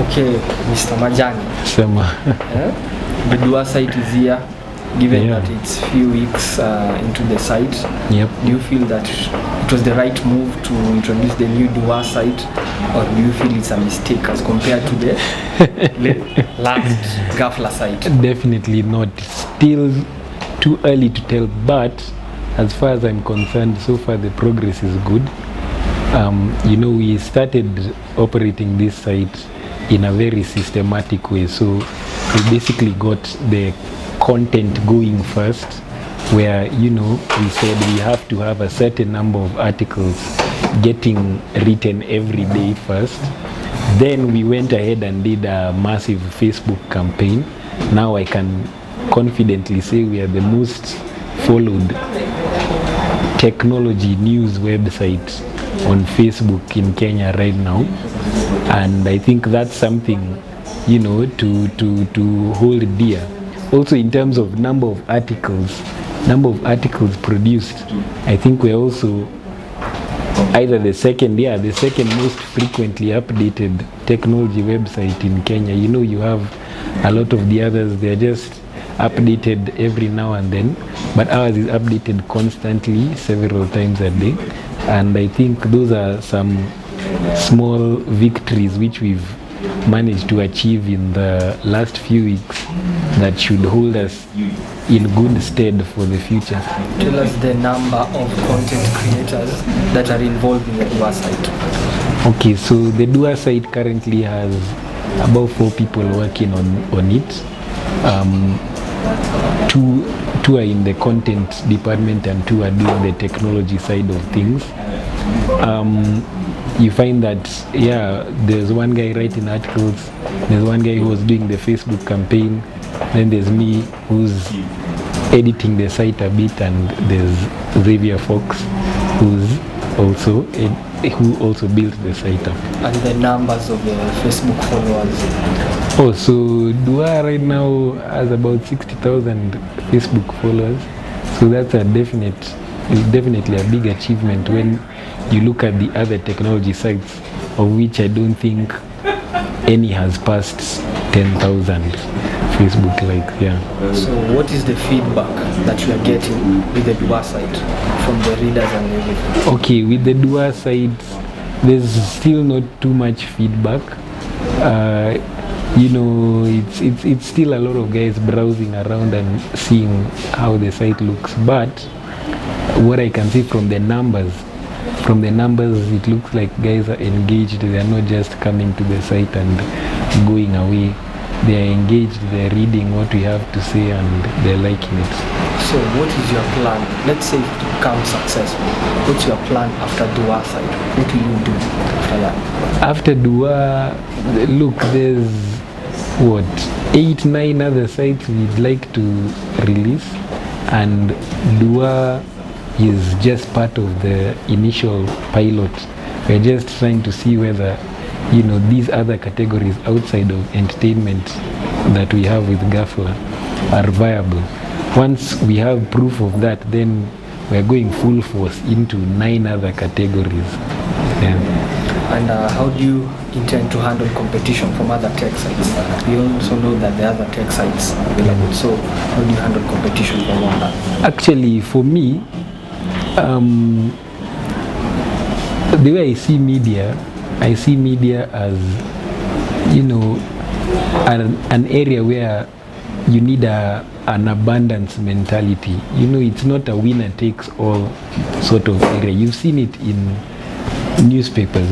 Okay, Mr. Majani. Sema. The Duwaa site is here. Given that it's few weeks into the site, do you feel that it was the right move to introduce the new Duwaa site, or do you feel it's a mistake as compared to the last Ghafla site? Definitely not. Still too early to tell, but as far as I'm concerned, so far the progress is good. We started operating this site in a very systematic way. So we basically got the content going first, where we said we have to have a certain number of articles getting written every day first. Then we went ahead and did a massive Facebook campaign. Now I can confidently say we are the most followed technology news website on Facebook in Kenya right now, and I think that's something to hold dear. Also, in terms of number of articles produced, I think we're also either the second most frequently updated technology website in Kenya. You have a lot of the others, they're just updated every now and then, but ours is updated constantly several times a day. And I think those are some small victories which we've managed to achieve in the last few weeks that should hold us in good stead for the future. Tell us the number of content creators that are involved in the Duwaa site. Okay, so the Duwaa site currently has about 4 people working on it. Two are in the content department and 2 are doing the technology side of things. You find that there's one guy writing articles, there's one guy who was doing the Facebook campaign, then there's me who's editing the site a bit, and there's Xavier Fox who also built the site up. And the numbers of the Facebook followers? So Duwaa right now has about 60,000 Facebook followers, so that's definitely a big achievement when you look at the other technology sites, of which I don't think any has passed 10,000 Facebook likes. So what is the feedback that you are getting with the Duwaa site from the readers and everything? Okay, with the Duwaa site, there's still not too much feedback. It's still a lot of guys browsing around and seeing how the site looks, but what I can see from the numbers, it looks like guys are engaged. They are not just coming to the site and going away. They are engaged, they are reading what we have to say, and they're liking it. So what is your plan? Let's say it becomes successful. What's your plan after Duwaa site? What will you do after that? After Duwaa, look, there's 8-9 other sites we'd like to release, and Duwaa is just part of the initial pilot. We're just trying to see whether these other categories outside of entertainment that we have with Ghafla are viable. Once we have proof of that, then we're going full force into 9 other categories. And how do you intend to handle competition from other tech sites? We also know that there are other tech sites available, so how do you handle competition from that? Actually, for me, the way I see media as an area where you need an abundance mentality. It's not a winner takes all sort of area. You've seen it in newspapers,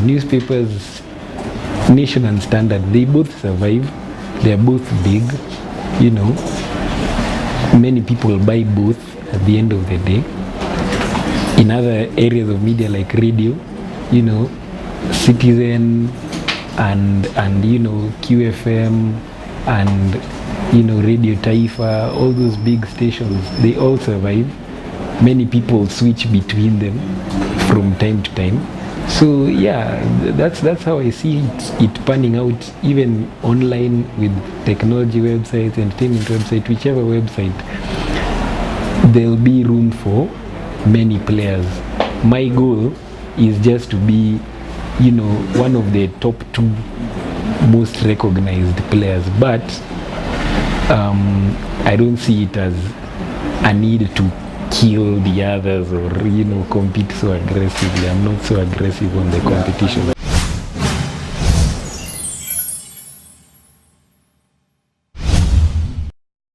Nation and Standard. They both survive, they're both big. Many people buy both at the end of the day. In other areas of media like radio, Citizen and QFM and Radio Taifa, all those big stations, they all survive. Many people switch between them from time to time. So that's how I see it panning out, even online with technology websites, entertainment website, whichever website. There'll be room for many players. My goal is just to be one of the top 2 most recognized players, but I don't see it as a need to kill the others or compete so aggressively. I'm not so aggressive on the competition.